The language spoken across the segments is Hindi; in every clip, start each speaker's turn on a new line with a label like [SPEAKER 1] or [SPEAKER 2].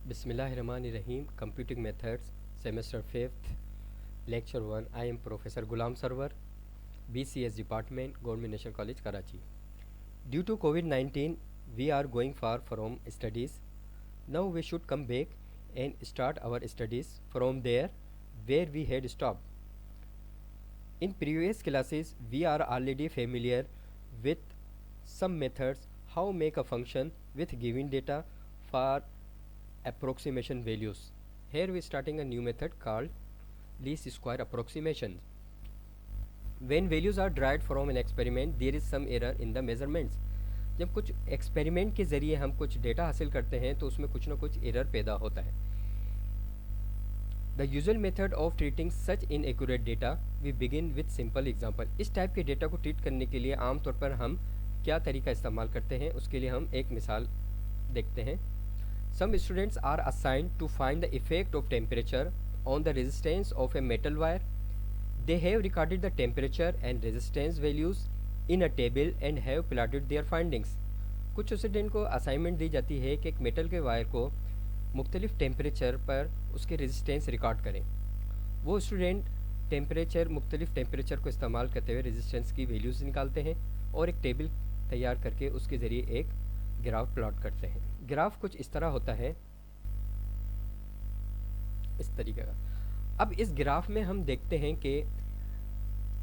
[SPEAKER 1] Bismillahirrahmanirrahim. Computing Methods, Semester 5th, Lecture 1. I am Professor Gulam Sarwar, BCS Department, Government National College, Karachi. Due to COVID-19, we are going far from studies. Now we should come back and start our studies from there where we had stopped. In previous classes, we are already familiar with some methods how make a function with given data for approximation values. Here we are starting a new method called least square approximation. When values are derived from an experiment, there is some error in the measurements. जब कुछ एक्सपेरिमेंट के ज़रिए हम कुछ डेटा हासिल करते हैं तो उसमें कुछ ना कुछ एरर पैदा होता है. The usual method of treating such inaccurate data we begin with simple example. इस टाइप के डेटा को ट्रीट करने के लिए आमतौर पर हम क्या तरीका इस्तेमाल करते हैं, उसके लिए हम एक मिसाल देखते हैं. Some students are assigned to find the effect of temperature on the resistance of a metal wire. They have recorded the temperature and resistance values in a table and have plotted their findings. कुछ स्टूडेंट को असाइनमेंट दी जाती है कि एक मेटल के वायर को मुख्तलिफ टेम्परेचर पर उसके रेजिस्टेंस रिकॉर्ड करें. वो स्टूडेंट मुख्तलिफ टेम्परेचर को इस्तेमाल करते हुए रेजिस्टेंस की वैल्यूज़ निकालते हैं और एक टेबल तैयार करके उसके ज़रिए एक ग्राफ प्लॉट करते हैं. ग्राफ कुछ इस तरह होता है, इस तरीके का. अब इस ग्राफ में हम देखते हैं कि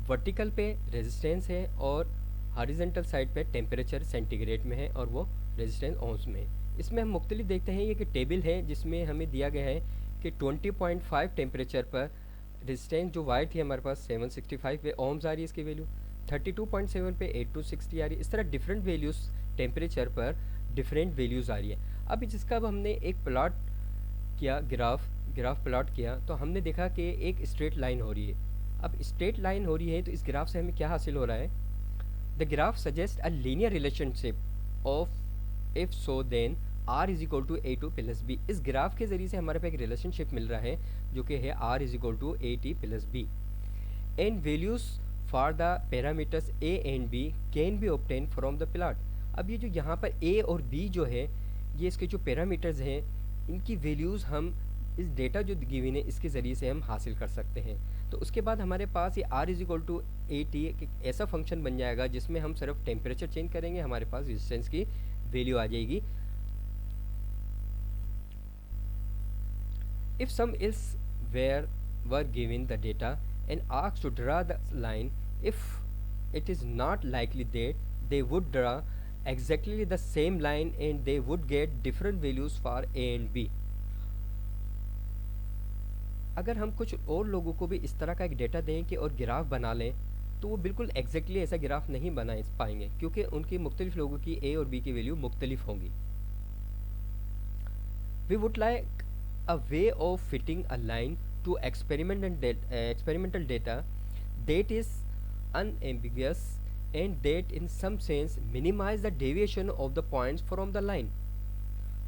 [SPEAKER 1] वर्टिकल पे रेजिस्टेंस है और हॉरिजॉन्टल साइड पे टेम्परेचर सेंटीग्रेड में है और वो रेजिस्टेंस ओम्स में है. इसमें हम मुख्तलिफ देखते हैं, ये कि टेबल है जिसमें हमें दिया गया है कि 20.5 टेम्परेचर पर रेजिस्टेंस जो वायर थी हमारे पास 765 पे ओम्स आ रही है, इसकी वैल्यू 32.7 पे 8260 आ रही है. इस तरह डिफरेंट वैल्यूज़ टेम्परेचर पर डिफरेंट वैल्यूज़ आ रही है. अब जिसका अब हमने एक प्लॉट किया, ग्राफ प्लॉट किया, तो हमने देखा कि एक स्ट्रेट लाइन हो रही है. अब स्ट्रेट लाइन हो रही है तो इस ग्राफ से हमें क्या हासिल हो रहा है. The graph suggest a linear relationship of if so then r is equal to A two plus B. इस ग्राफ के ज़रिए से हमारे पास एक रिलेशनशिप मिल रहा है जो कि है r is equal to A T plus B and values for the parameters a and b can be obtain from the plot. अब ये जो यहाँ पर a और b जो है, ये इसके जो पैरामीटर्स हैं, इनकी वैल्यूज़ हम इस डेटा जो गिवन है इसके ज़रिए से हम हासिल कर सकते हैं. तो उसके बाद हमारे पास ये r is equal to A T ऐसा फंक्शन बन जाएगा जिसमें हम सिर्फ टेम्परेचर चेंज करेंगे, हमारे पास रेजिस्टेंस की वैल्यू आ जाएगी. If some ills were given the data and asked to draw the line, if it is not likely that they would draw exactly the same line and they would get different values for a and b. अगर हम कुछ और लोगों को भी इस तरह का एक डेटा दें कि और ग्राफ बना लें तो वो बिल्कुल एग्जैक्टली ऐसा ग्राफ नहीं बना पाएंगे क्योंकि उनकी मुख्तलिफ लोगों की ए और बी की वैल्यू मुख्तलिफ होंगी. We would like a way of fitting a line to experimental data that is unambiguous and that in some sense minimize the deviation of the points from the line.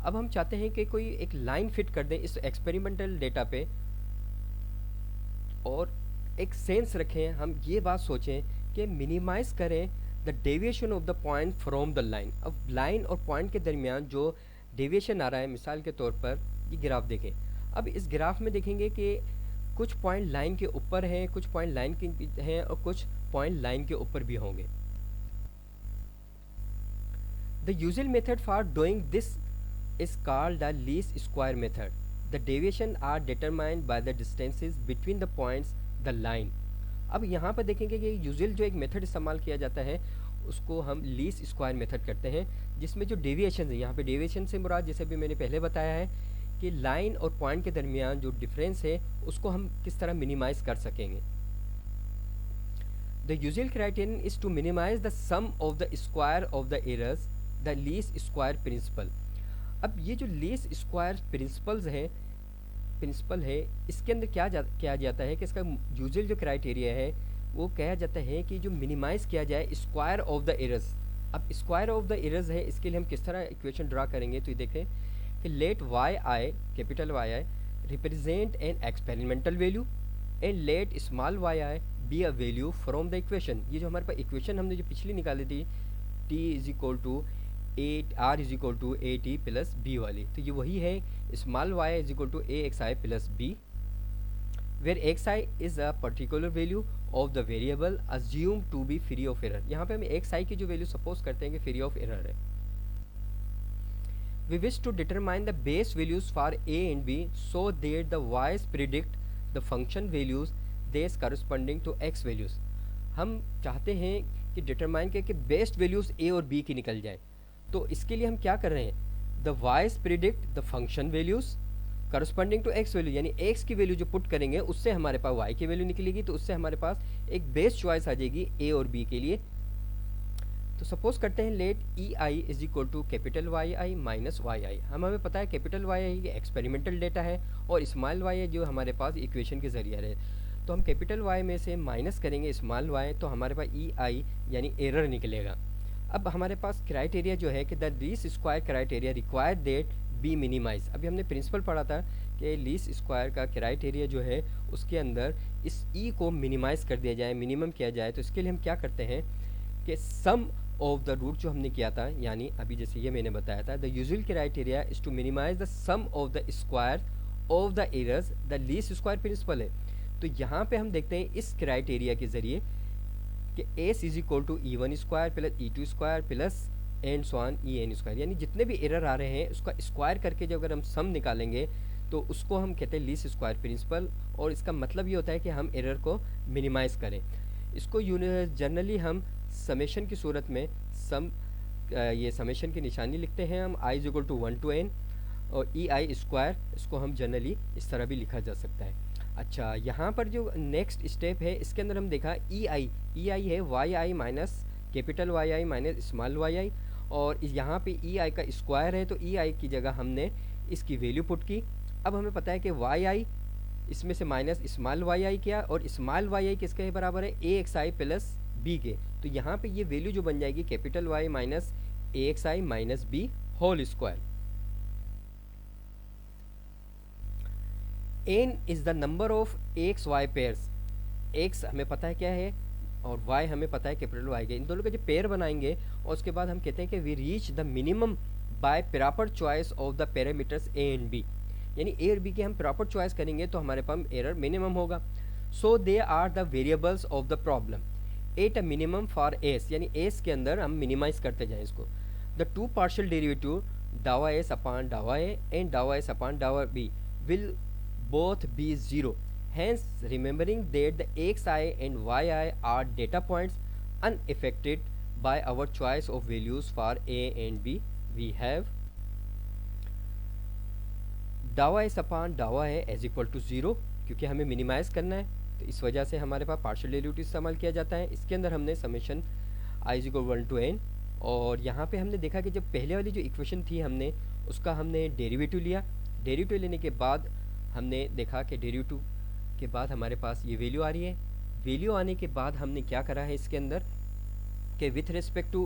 [SPEAKER 1] अब हम चाहते हैं कि कोई एक लाइन फिट कर दें इस एक्सपेरिमेंटल डेटा पे और एक सेंस रखें, हम ये बात सोचें कि मिनिमाइज़ करें the deviation of the point from the line. अब लाइन और पॉइंट के दरमियान जो डेविएशन आ रहा है, मिसाल के तौर पर ये ग्राफ देखें. अब इस ग्राफ में देखेंगे कि कुछ पॉइंट लाइन के ऊपर हैं, कुछ पॉइंट लाइन के हैं और कुछ पॉइंट लाइन के ऊपर भी होंगे. The usual method for doing this is called the least square method. The deviation are determined by the distances between the points, the line. अब यहाँ पर देखेंगे कि यूजुअल जो एक मेथड इस्तेमाल किया जाता है उसको हम लीस्ट स्क्वायर मेथड करते हैं, जिसमें जो डेविएशन है, यहाँ पे डेविएशन से मुराद जैसे भी मैंने पहले बताया है कि लाइन और पॉइंट के दरमियान जो डिफरेंस है उसको हम किस तरह मिनिमाइज़ कर सकेंगे. The usual criterion is to minimize the sum of the square of the errors, the least square principle. अब ये जो least square principle है इसके अंदर क्या जाता है कि इसका यूजुअल जो क्राइटेरिया है वो कहा जाता है कि जो मिनिमाइज़ किया जाए स्क्वायर ऑफ द एरर्स. अब स्क्वायर ऑफ द एरर्स है, इसके लिए हम किस तरह इक्वेशन ड्रा करेंगे तो ये देखें कि let Y I, capital Y I represent an experimental value and let small Y I be a value from the equation. ये जो हमारे पास इक्वेशन हमने जो पिछली निकाली थी t is equal to A R is equal to A T plus B वाली, तो ये वही है small Y is equal to A X I plus B, where X I is a particular value of the variable assume to be free of error. यहाँ पे हम एक्स आई की जो वैल्यू सपोज करते हैं कि फ्री ऑफ एरर है। We wish to determine the base values for a and b so that the y's predict the function values these corresponding to x values। हम चाहते हैं कि डिटरमाइन कि बेस्ट वैल्यूज a और b की निकल जाए, तो इसके लिए हम क्या कर रहे हैं, the y's predict the function values corresponding to x value, यानी x की वैल्यू जो पुट करेंगे उससे हमारे पास y की वैल्यू निकलेगी, तो उससे हमारे पास एक बेस्ट चॉइस आ जाएगी a और b के लिए। तो सपोज करते हैं let E I is equal to capital Y I minus Y I. हमें पता है capital Y I experimental data है और स्मॉल वाई आई जो हमारे पास इक्वेशन के जरिए है, तो हम कैपिटल वाई में से माइनस करेंगे स्मॉल वाई, तो हमारे पास ई आई यानी एरर निकलेगा। अब हमारे पास क्राइटेरिया जो है कि the least square criteria require that be minimize. अभी हमने प्रिंसिपल पढ़ा था कि लीस्ट स्क्वायर का क्राइटेरिया जो है उसके अंदर इस ई को मिनिमाइज कर दिया जाए, मिनिमम किया जाए। तो इसके लिए हम क्या करते हैं कि सम ऑफ द रूट जो हमने किया था, यानी अभी जैसे ये मैंने बताया था, the usual criteria is to minimize the sum of the square of the errors, the least square principle है। तो यहाँ पे हम देखते हैं इस क्राइटेरिया के जरिए कि S is equal to E one square plus E two square plus and so on E N square, यानी जितने भी एरर आ रहे हैं उसका स्क्वायर करके जब अगर हम सम निकालेंगे तो उसको हम कहते हैं लीस्ट स्क्वायर प्रिंसिपल, और इसका मतलब ये होता है कि हम एरर को मिनिमाइज करें। इसको जनरली हम समेशन की सूरत में ये समेशन की निशानी लिखते हैं हम I is equal to 1 to n, और ई आई स्क्वायर इसको हम जनरली इस तरह भी लिखा जा सकता है। अच्छा, यहाँ पर जो नेक्स्ट स्टेप है इसके अंदर हम देखा ई आई है Y I minus capital Y I minus small Y आई, और यहाँ पे ई आई का स्क्वायर है, तो ई आई की जगह हमने इसकी वैल्यू पुट की। अब हमें पता है कि वाई आई इसमें से माइनस स्मॉल वाई आई किया, और स्मॉल वाई आई किसके बराबर है, A X I plus B के, तो यहाँ पे ये वैल्यू जो बन जाएगी capital Y minus A X I minus B whole square. N is the number of X Y pairs, X हमें पता है क्या है और वाई हमें पता है कैपिटल वाई के, इन दोनों के जो पेयर बनाएंगे और उसके बाद हम कहते हैं कि we reach the minimum by proper choice of the parameters A and B, यानी ए और बी के हम प्रॉपर चॉइस करेंगे तो हमारे पास एरर मिनिमम होगा। So they are the variables of the problem at a minimum for S, यानी एस के अंदर हम मिनिमाइज करते जाएं इसको। द टू पार्शियल डेरिवेटिव डावा एस अपॉन डावा ए एंड डावा एस अपॉन डावा B will both be 0, hence remembering that the xi and yi are data points unaffected by our choice of values for a and b, we have डावा एस अपॉन डावा है एज इक्वल टू 0, क्योंकि हमें मिनिमाइज करना है तो इस वजह से हमारे पास पार्शियल डेरिवेटिव इस्तेमाल किया जाता है। इसके अंदर हमने summation I is equal 1 to n, और यहाँ पे हमने देखा कि जब पहले वाली जो इक्वेशन थी हमने उसका हमने डेरिवेटिव लिया, डेरिवेटिव लेने के बाद हमने देखा कि डेरिवेटिव के बाद हमारे पास ये वैल्यू आ रही है। वैल्यू आने के बाद हमने क्या करा है इसके अंदर कि विथ रिस्पेक्ट टू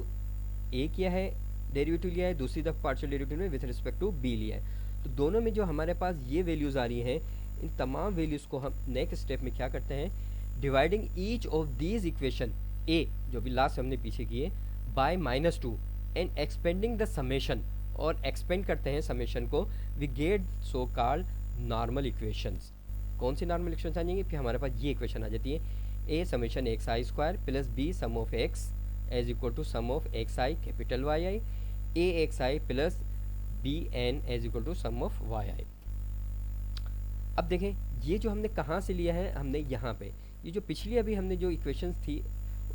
[SPEAKER 1] ए किया है डेरिवेटिव लिया है, दूसरी दफ़ा पार्शियल डेरिवेटिव में विथ रिस्पेक्ट टू बी लिया है। तो दोनों में जो हमारे पास ये वैल्यूज़ आ रही हैं, इन तमाम वैल्यूज़ को हम नेक्स्ट स्टेप में क्या करते हैं, dividing each of these equation A जो भी लास्ट हमने पीछे किए by -2 and expanding the summation, और एक्सपेंड करते हैं समेशन को, we get so called normal equations. कौन सी नॉर्मल इक्वेशंस आ जाएंगी, फिर हमारे पास ये इक्वेशन आ जाती है A summation X I square plus B sum of X as equal to sum of X I capital Y I, A X I plus B N as equal to sum of Y I. अब देखें ये जो हमने कहाँ से लिया है, हमने यहाँ पे ये जो पिछली अभी हमने जो इक्वेशंस थी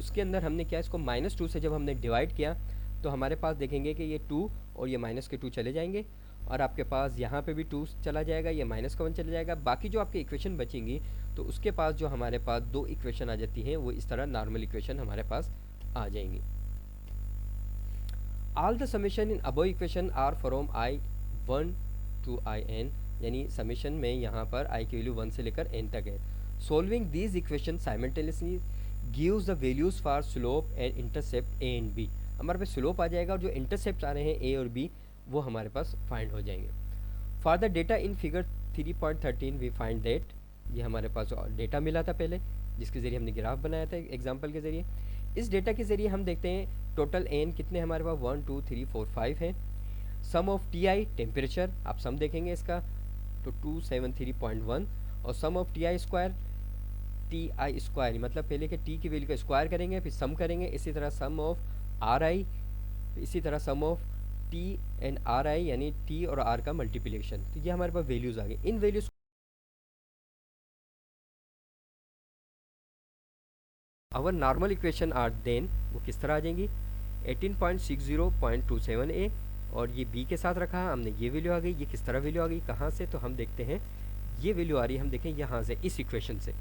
[SPEAKER 1] उसके अंदर हमने क्या इसको -2 से जब हमने डिवाइड किया तो हमारे पास देखेंगे कि ये 2 और ये माइनस के 2 चले जाएंगे, और आपके पास यहाँ पे भी 2 चला जाएगा, ये -1 चला जाएगा। बाकी जो आपकी इक्वेशन बचेंगी तो उसके पास जो हमारे पास 2 इक्वेशन आ जाती हैं वो इस तरह नॉर्मल इक्वेशन हमारे पास आ जाएंगी। All the summation in above equation are from i1 to in, यानी समेशन में यहाँ पर i की वैल्यू 1 से लेकर n तक है। Solving these equation simultaneously gives the values for slope and intercept A and B, हमारे पास स्लोप आ जाएगा और जो इंटरसेप्ट आ रहे हैं ए और बी वो हमारे पास फाइंड हो जाएंगे। For the data in figure 3.13 we find that, ये हमारे पास डेटा मिला था पहले जिसके ज़रिए हमने ग्राफ बनाया था एग्जांपल के ज़रिए। इस डेटा के ज़रिए हम देखते हैं टोटल एन कितने हमारे पास 1 2 3 4 5 हैं। Sum of T I temperature, आप सम देखेंगे इसका तो 273.1, और sum of T I square, T I square मतलब पहले के टी की वैल्यू का स्क्वायर करेंगे फिर सम करेंगे, इसी तरह सम ऑफ आर आई, इसी तरह sum of T and R I यानी टी और आर का मल्टीप्लिकेशन। तो ये हमारे पास वैल्यूज आ गई। इन values our normal equation are then वो किस तरह आ जाएंगी, 18.60.27 ए, और ये बी के साथ रखा हमने, ये वैल्यू आ गई। ये किस तरह वैल्यू आ गई, कहाँ से, तो हम देखते हैं ये वैल्यू आ रही है, हम देखें यहाँ से, इस इक्वेशन से,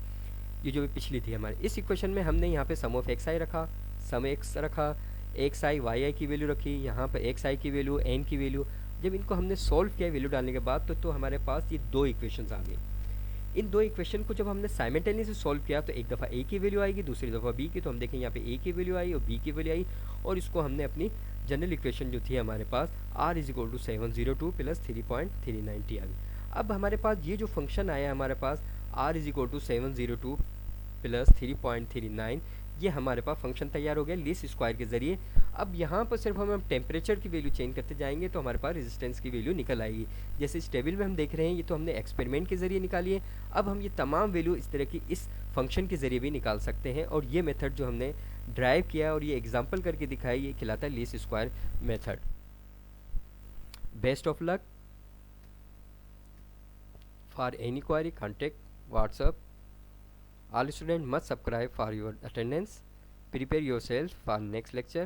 [SPEAKER 1] ये जो पिछली थी हमारे, इस इक्वेशन में हमने यहाँ पे सम ऑफ एक्स आई रखा, सम एक्स रखा, एक्स आई वाई आई की वैल्यू रखी, यहाँ पर एक्स आई की वैल्यू, एन की वैल्यू। जब इनको हमने सॉल्व किया वैल्यू डालने के बाद तो हमारे पास ये दो इक्वेशंस आ गई। इन दो इक्वेशन को जब हमने साइमल्टेनियसली सॉल्व किया तो एक दफ़ा ए की वैल्यू आएगी, दूसरी दफ़ा बी की। तो हम देखें यहाँ पे ए की वैल्यू आई और बी की वैल्यू आई, और इसको हमने अपनी जनरल इक्वेशन जो थी हमारे पास r इज इक्वल टू 702 प्लस 3.390 आ गई। अब हमारे पास ये जो फंक्शन आया हमारे पास r इज इक्वल टू 702 प्लस 3.39, ये हमारे पास फंक्शन तैयार हो गया लीस्ट स्क्वायर के ज़रिए। अब यहाँ पर सिर्फ हम टेम्परेचर की वैल्यू चेंज करते जाएंगे तो हमारे पास रेजिस्टेंस की वैल्यू निकल आएगी। जैसे इस टेबल में हम देख रहे हैं, ये तो हमने एक्सपेरिमेंट के ज़रिए निकाली है। अब हम ये तमाम वैल्यू इस तरह की इस फंक्शन के ज़रिए भी निकाल सकते हैं, और ये मेथड जो हमने ड्राइव किया और ये एग्जाम्पल करके दिखाई, ये कहलाता है least square method. Best of luck. For any query contact WhatsApp. All students must subscribe for your attendance. Prepare yourself for next lecture.